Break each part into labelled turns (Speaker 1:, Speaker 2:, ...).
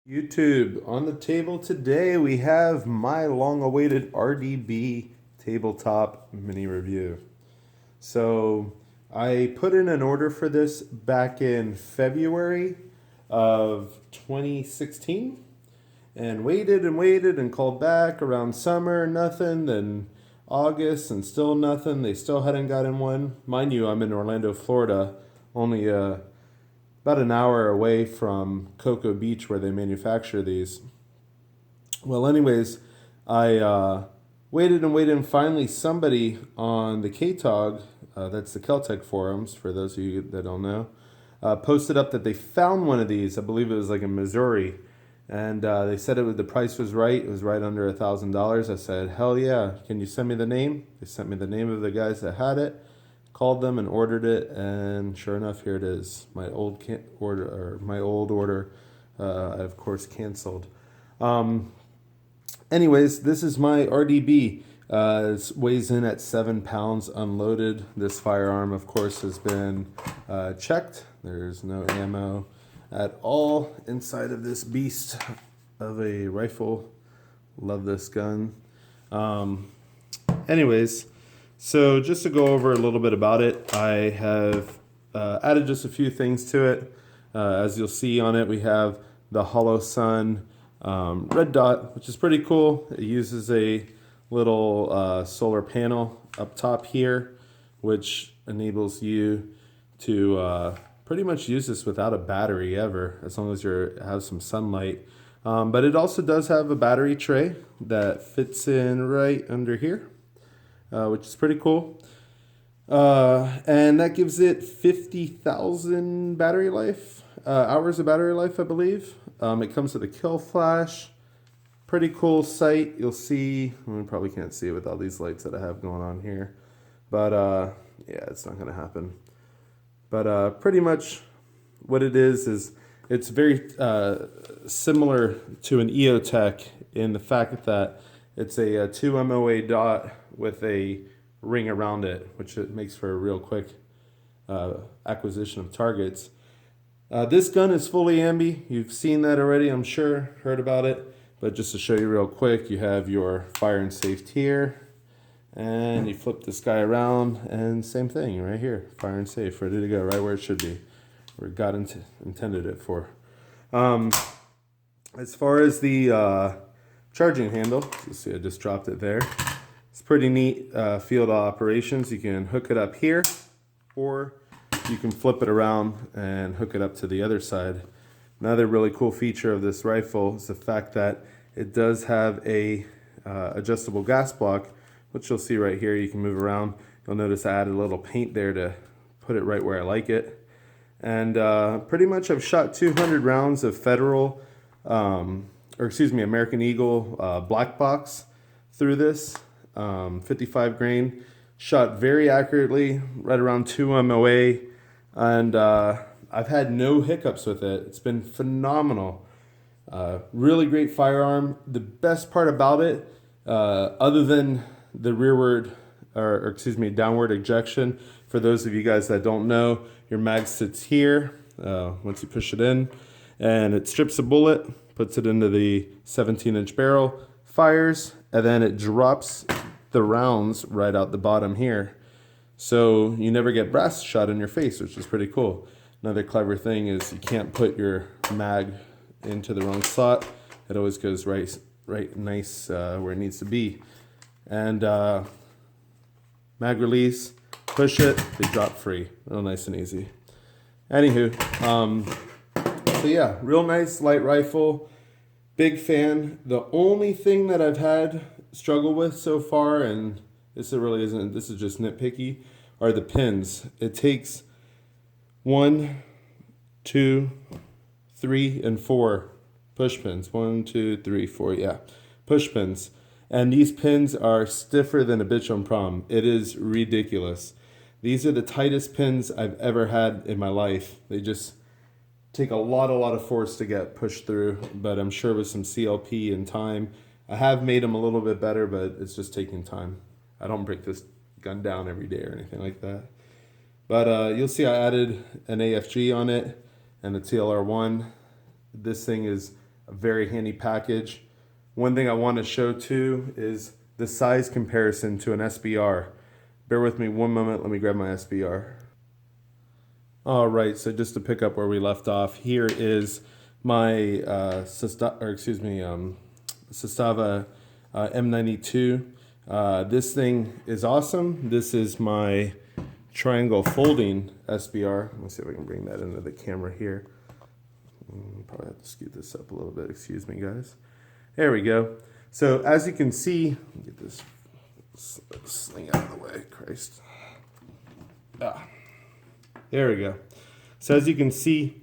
Speaker 1: YouTube, on the table today we have my long-awaited RDB tabletop mini review. So I put in an order for this back in February of 2016 and waited and called back around summer, nothing, then August and still nothing. They still hadn't gotten one. Mind you, I'm in Orlando, Florida, only about an hour away from Cocoa Beach where they manufacture these. Well, anyways, I waited and finally somebody on the KTOG, that's the Kel-Tec forums, for those of you that don't know, posted up that they found one of these. I believe it was like in Missouri. And they said the price was right. It was right under $1,000. I said, hell yeah, can you send me the name? They sent me the name of the guys that had it. Called them and ordered it, and sure enough, here it is. My old order, I of course canceled. Anyways, this is my RDB. It weighs in at 7 pounds unloaded. This firearm, of course, has been checked. There's no ammo at all inside of this beast of a rifle. Love this gun. Anyways. So just to go over a little bit about it, I have added just a few things to it. As you'll see on it, we have the Hollow Sun red dot, which is pretty cool. It uses a little solar panel up top here, which enables you to pretty much use this without a battery ever, as long as you have some sunlight. But it also does have a battery tray that fits in right under here. Which is pretty cool. And that gives it 50,000 battery life, hours of battery life, I believe. It comes with a kill flash. Pretty cool sight. You'll see, we probably can't see it with all these lights that I have going on here. But yeah, it's not going to happen. But pretty much what it is it's very similar to an EOTech in the fact that it's a 2 MOA dot with a ring around it, which it makes for a real quick acquisition of targets. This gun is fully ambi. You've seen that already, I'm sure, heard about it. But just to show you real quick, you have your fire and safe here, and you flip this guy around, and same thing right here, fire and safe, ready to go, right where it should be, where God intended it for. As far as the charging handle, you see I just dropped it there. It's pretty neat field operations. You can hook it up here, or you can flip it around and hook it up to the other side. Another really cool feature of this rifle is the fact that it does have a adjustable gas block, which you'll see right here. You can move around. You'll notice I added a little paint there to put it right where I like it. And pretty much I've shot 200 rounds of Federal, American Eagle black box through this. 55 grain, shot very accurately, right around 2 MOA, and I've had no hiccups with it. It's been phenomenal. Really great firearm. The best part about it, other than the downward ejection, for those of you guys that don't know, your mag sits here once you push it in, and it strips a bullet, puts it into the 17-inch barrel, fires, and then it drops the rounds right out the bottom here. So you never get brass shot in your face, which is pretty cool. Another clever thing is you can't put your mag into the wrong slot. It always goes right nice where it needs to be. And mag release, push it, they drop free. Real nice and easy. Anywho, so yeah, real nice light rifle. Big fan. The only thing that I've had struggle with so far, and this is just nitpicky, are the pins. It takes 1, 2, 3, and 4 push pins. 1, 2, 3, 4, yeah, push pins. And these pins are stiffer than a bitch on prom. It is ridiculous. These are the tightest pins I've ever had in my life. They just take a lot of force to get pushed through, but I'm sure with some CLP and time, I have made them a little bit better, but it's just taking time. I don't break this gun down every day or anything like that. But you'll see I added an AFG on it and the TLR1. This thing is a very handy package. One thing I want to show too is the size comparison to an SBR. Bear with me one moment, let me grab my SBR. All right, so just to pick up where we left off, here is my Sestava M92. This thing is awesome. This is my triangle folding SBR. Let me see if I can bring that into the camera here. Probably have to scoot this up a little bit. Excuse me, guys. There we go. So as you can see, get this sling out of the way. Christ. There we go. So as you can see,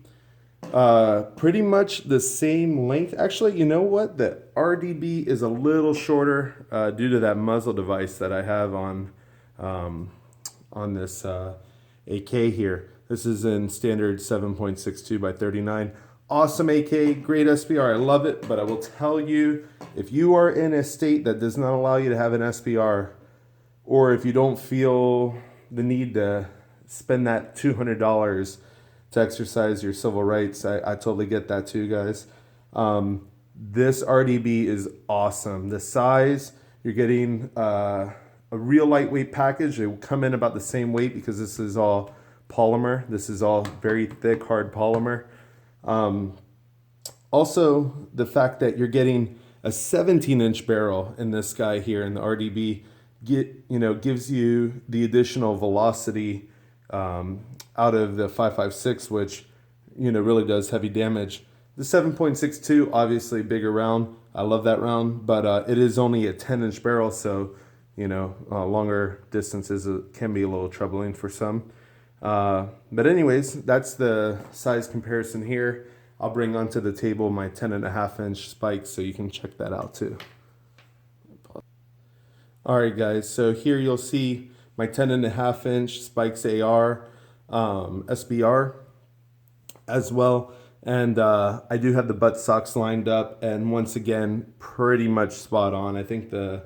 Speaker 1: pretty much the same length. Actually, you know what? The RDB is a little shorter due to that muzzle device that I have on this AK here. This is in standard 7.62 by 39. Awesome AK, great SBR, I love it, but I will tell you, if you are in a state that does not allow you to have an SBR, or if you don't feel the need to spend that $200 to exercise your civil rights, I totally get that too, guys. This RDB is awesome. The size, you're getting a real lightweight package. They will come in about the same weight because this is all polymer. This is all very thick, hard polymer. Also, the fact that you're getting a 17-inch barrel in this guy here in the RDB gives you the additional velocity out of the 5.56, which really does heavy damage. The 7.62, obviously bigger round. I love that round, but it is only a 10-inch barrel, so longer distances can be a little troubling for some. But anyways, that's the size comparison here. I'll bring onto the table my 10.5-inch spikes so you can check that out too. Alright guys, so here you'll see my 10.5-inch spikes AR SBR as well. And I do have the butt socks lined up, and once again, pretty much spot on. I think the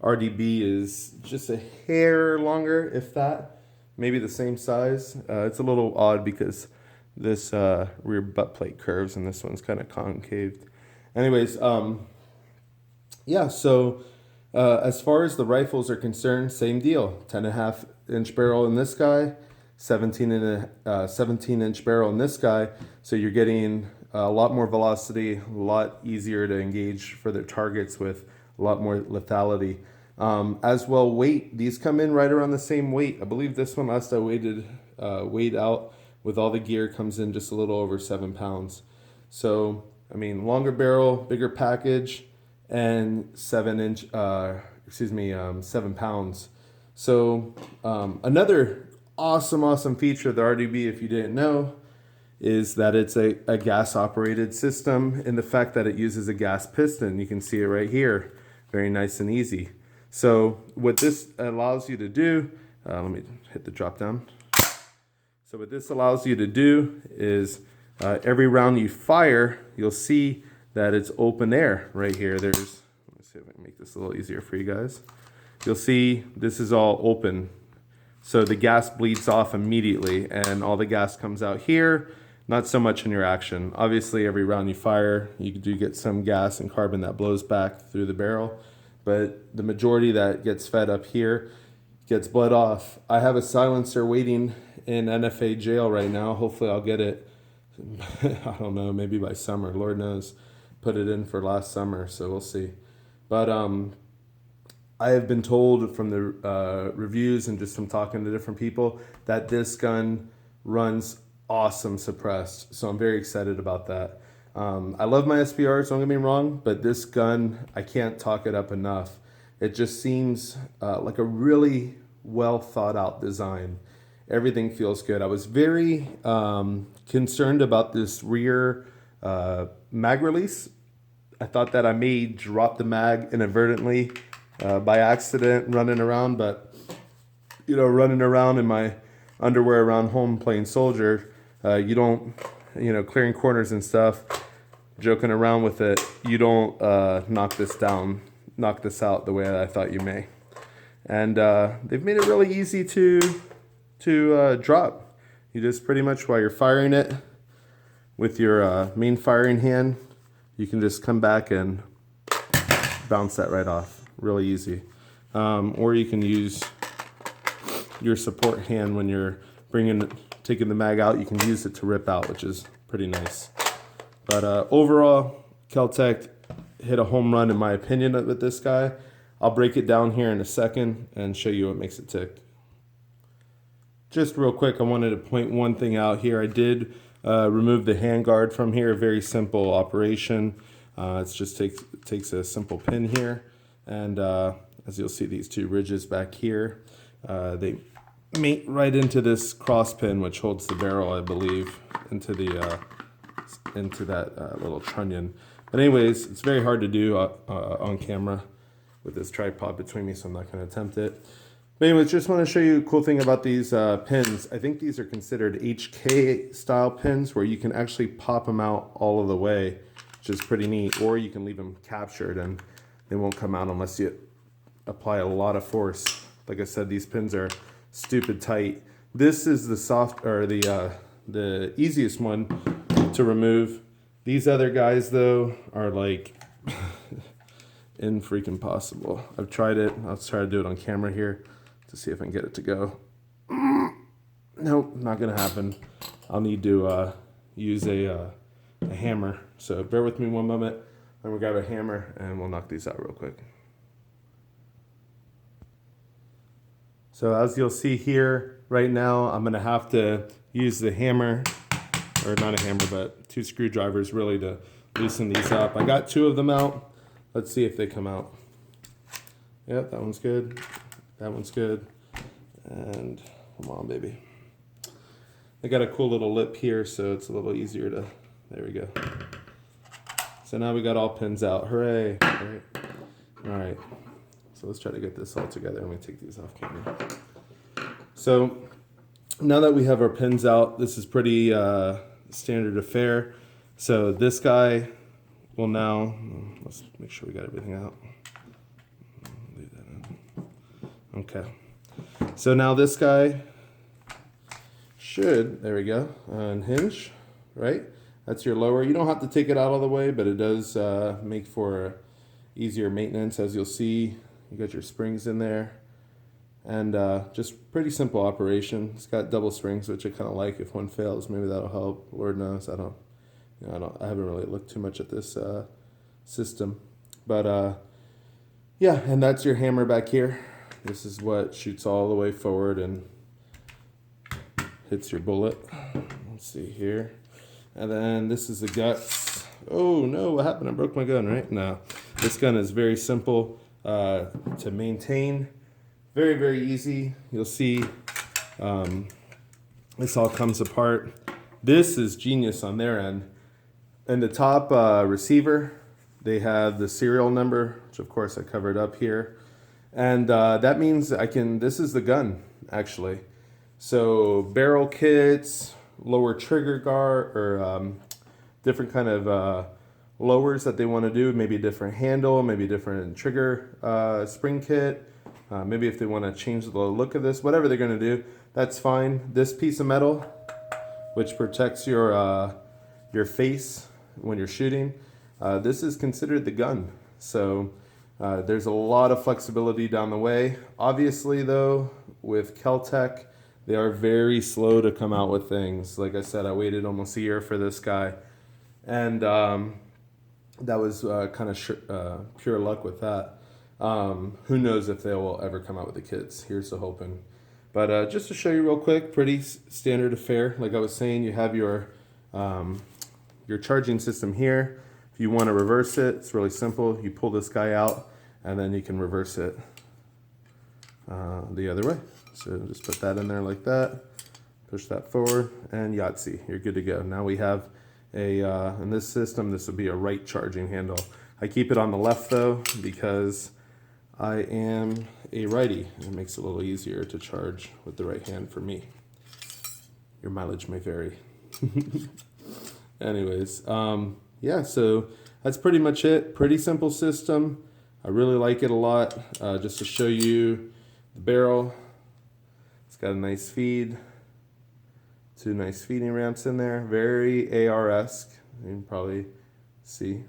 Speaker 1: RDB is just a hair longer, if that. Maybe the same size. It's a little odd because this rear butt plate curves and this one's kind of concaved. Anyways, yeah, so as far as the rifles are concerned, same deal. 10.5-inch barrel in this guy, 17-inch barrel in this guy. So you're getting a lot more velocity, a lot easier to engage for their targets with a lot more lethality. As well, weight, these come in right around the same weight. I believe this one, last I weighed out with all the gear, comes in just a little over 7 pounds. So, I mean, longer barrel, bigger package, and 7 pounds. So, another awesome feature of the RDB, if you didn't know, is that it's a gas operated system, and the fact that it uses a gas piston. You can see it right here. Very nice and easy. So what this allows you to do, let me hit the drop down. So what this allows you to do is every round you fire, you'll see that it's open air right here. Let's see if I can make this a little easier for you guys. You'll see this is all open. So the gas bleeds off immediately and all the gas comes out here, not so much in your action. Obviously every round you fire, you do get some gas and carbon that blows back through the barrel. But the majority that gets fed up here gets bled off. I have a silencer waiting in NFA jail right now. Hopefully I'll get it, I don't know, maybe by summer. Lord knows. Put it in for last summer, so we'll see. But I have been told from the reviews and just from talking to different people that this gun runs awesome suppressed. So I'm very excited about that. I love my SBRs, don't get me wrong, but this gun, I can't talk it up enough. It just seems like a really well thought out design. Everything feels good. I was very concerned about this rear mag release. I thought that I may drop the mag inadvertently by accident running around, but running around in my underwear around home playing soldier, you don't, clearing corners and stuff, joking around with it, you don't knock this out the way that I thought you may. And they've made it really easy to drop. You just pretty much, while you're firing it with your main firing hand, you can just come back and bounce that right off. Really easy. Or you can use your support hand when you're taking the mag out. You can use it to rip out, which is pretty nice. But overall, Kel-Tec hit a home run in my opinion with this guy. I'll break it down here in a second and show you what makes it tick. Just real quick, I wanted to point one thing out here. I did remove the handguard from here. Very simple operation. It just takes a simple pin here, and as you'll see, these two ridges back here, they mate right into this cross pin, which holds the barrel, I believe, into that little trunnion. But anyways, it's very hard to do on camera with this tripod between me, so I'm not going to attempt it. But anyways, just want to show you a cool thing about these pins. I think these are considered HK style pins, where you can actually pop them out all of the way, which is pretty neat. Or you can leave them captured and they won't come out unless you apply a lot of force. Like I said, these pins are stupid tight. This is the easiest one to remove. These other guys though are like freaking possible. I've tried it. I'll try to do it on camera here to see if I can get it to go. Nope, not gonna happen. I'll need to use a hammer. So bear with me one moment. I'm gonna grab a hammer and we'll knock these out real quick. So as you'll see here, right now, I'm gonna have to use the hammer, or not a hammer, but 2 screwdrivers really to loosen these up. I got 2 of them out. Let's see if they come out. Yep, that one's good. That one's good. And come on, baby. I got a cool little lip here, so it's a little easier to, there we go. So now we got all pins out. Hooray. All right. So let's try to get this all together. Let me take these off camera. So now that we have our pins out, this is pretty standard affair. So this guy will now, let's make sure we got everything out. Leave that in. Okay. So now this guy should, there we go, unhinge, right? That's your lower. You don't have to take it out all the way, but it does make for easier maintenance. As you'll see, you got your springs in there, and just pretty simple operation. It's got double springs, which I kind of like. If one fails, maybe that'll help. Lord knows, I haven't really looked too much at this system, but yeah. And that's your hammer back here. This is what shoots all the way forward and hits your bullet. Let's see here. And then this is the guts. Oh no, what happened? I broke my gun, right? No. This gun is very simple to maintain. Very, very easy. You'll see this all comes apart. This is genius on their end. In the top receiver, they have the serial number, which of course I covered up here. And that means this is the gun, actually. So barrel kits, lower trigger guard, or different kind of lowers that they want to do, maybe a different handle, maybe a different trigger spring kit, maybe if they want to change the look of this, whatever they're going to do, that's fine. This piece of metal, which protects your face when you're shooting, this is considered the gun. So there's a lot of flexibility down the way. Obviously though, with Kel-Tec, they are very slow to come out with things. Like I said, I waited almost a year for this guy, and that was kind of pure luck with that. Who knows if they will ever come out with the kits. Here's the hoping. But just to show you real quick, pretty standard affair. Like I was saying, you have your charging system here. If you want to reverse it, it's really simple. You pull this guy out, and then you can reverse it the other way. So just put that in there like that, push that forward, and Yahtzee, you're good to go. Now we have in this system, this would be a right charging handle. I keep it on the left though, because I am a righty. It makes it a little easier to charge with the right hand for me. Your mileage may vary. Anyways, yeah, so that's pretty much it. Pretty simple system. I really like it a lot. Just to show you the barrel. It's got a nice feed, 2 nice feeding ramps in there, very AR-esque, you can probably see.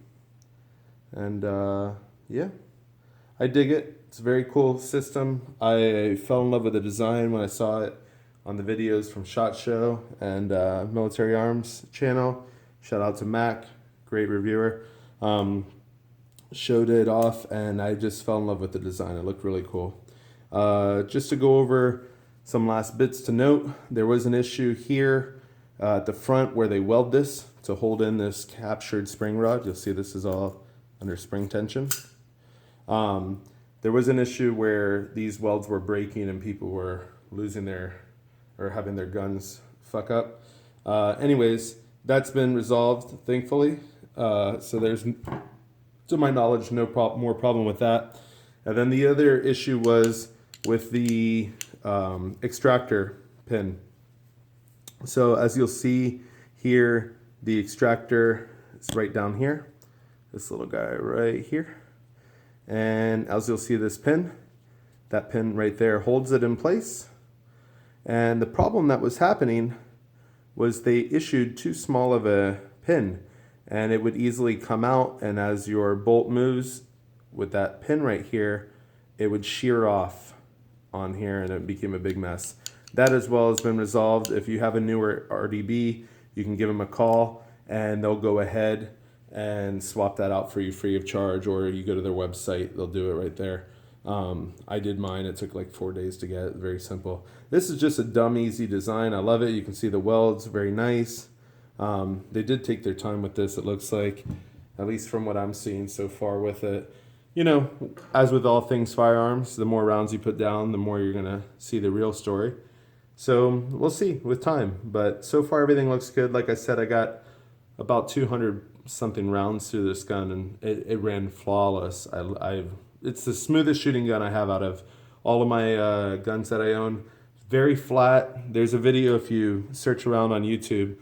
Speaker 1: And yeah, I dig it. It's a very cool system. I fell in love with the design when I saw it on the videos from SHOT Show and Military Arms channel. Shout out to Mac, great reviewer. Showed it off and I just fell in love with the design. It looked really cool. Just to go over some last bits to note, there was an issue here at the front where they weld this to hold in this captured spring rod. You'll see this is all under spring tension. There was an issue where these welds were breaking and people were losing their, or having their guns fuck up. Anyways, that's been resolved, thankfully. So there's, to my knowledge, no more problem with that. And then the other issue was with the extractor pin. So as you'll see here, the extractor is right down here. This little guy right here. And as you'll see this pin, that pin right there holds it in place. And the problem that was happening was they issued too small of a pin and it would easily come out, and as your bolt moves with that pin right here, it would shear off on here and it became a big mess. That as well has been resolved. If you have a newer RDB, you can give them a call and they'll go ahead and swap that out for you free of charge, or you go to their website, they'll do it right there. I did mine, it took like 4 days to get, very simple. This is just a dumb easy design. I love it. You can see the welds, very nice. They did take their time with this, it looks like, at least from what I'm seeing so far with it. You know, as with all things firearms, the more rounds you put down, the more you're gonna see the real story. So we'll see with time, but so far everything looks good. Like I said, I got about 200 something rounds through this gun and it ran flawless. It's the smoothest shooting gun I have out of all of my guns that I own. Very flat. There's a video, if you search around on YouTube,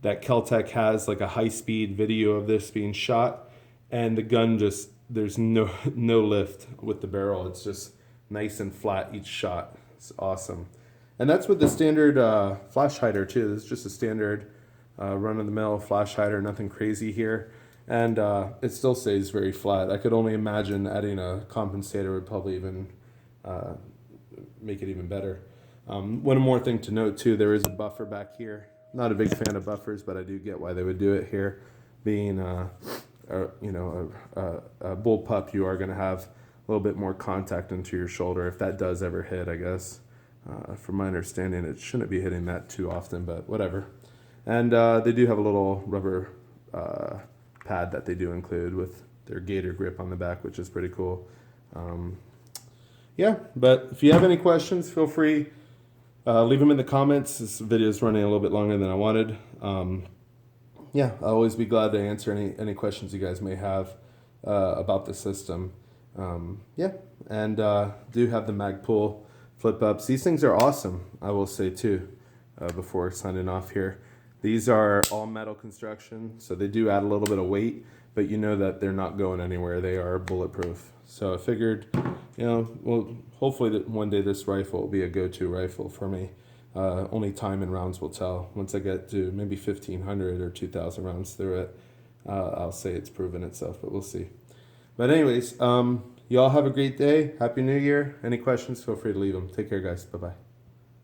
Speaker 1: that Kel-Tec has like a high-speed video of this being shot, and the gun just, there's no lift with the barrel. It's just nice and flat each shot. It's awesome. And that's with the standard flash hider too. This is just a standard run-of-the-mill flash hider, nothing crazy here. And it still stays very flat. I could only imagine adding a compensator would probably even make it even better. One more thing to note too, there is a buffer back here. Not a big fan of buffers, but I do get why they would do it here. Being a bullpup, you are going to have a little bit more contact into your shoulder if that does ever hit, I guess. From my understanding, it shouldn't be hitting that too often, but whatever. And they do have a little rubber pad that they do include with their gator grip on the back, which is pretty cool. Yeah, but if you have any questions, feel free. Leave them in the comments. This video is running a little bit longer than I wanted. Yeah, I'll always be glad to answer any questions you guys may have about the system. Yeah, and do have the Magpul flip ups. These things are awesome, I will say too, before signing off here. These are all metal construction, so they do add a little bit of weight, but you know that they're not going anywhere. They are bulletproof. So I figured, you know, well, hopefully that one day this rifle will be a go-to rifle for me. Only time and rounds will tell. Once I get to maybe 1,500 or 2,000 rounds through it, I'll say it's proven itself, but we'll see. But anyways, y'all have a great day. Happy New Year. Any questions, feel free to leave them. Take care, guys. Bye-bye.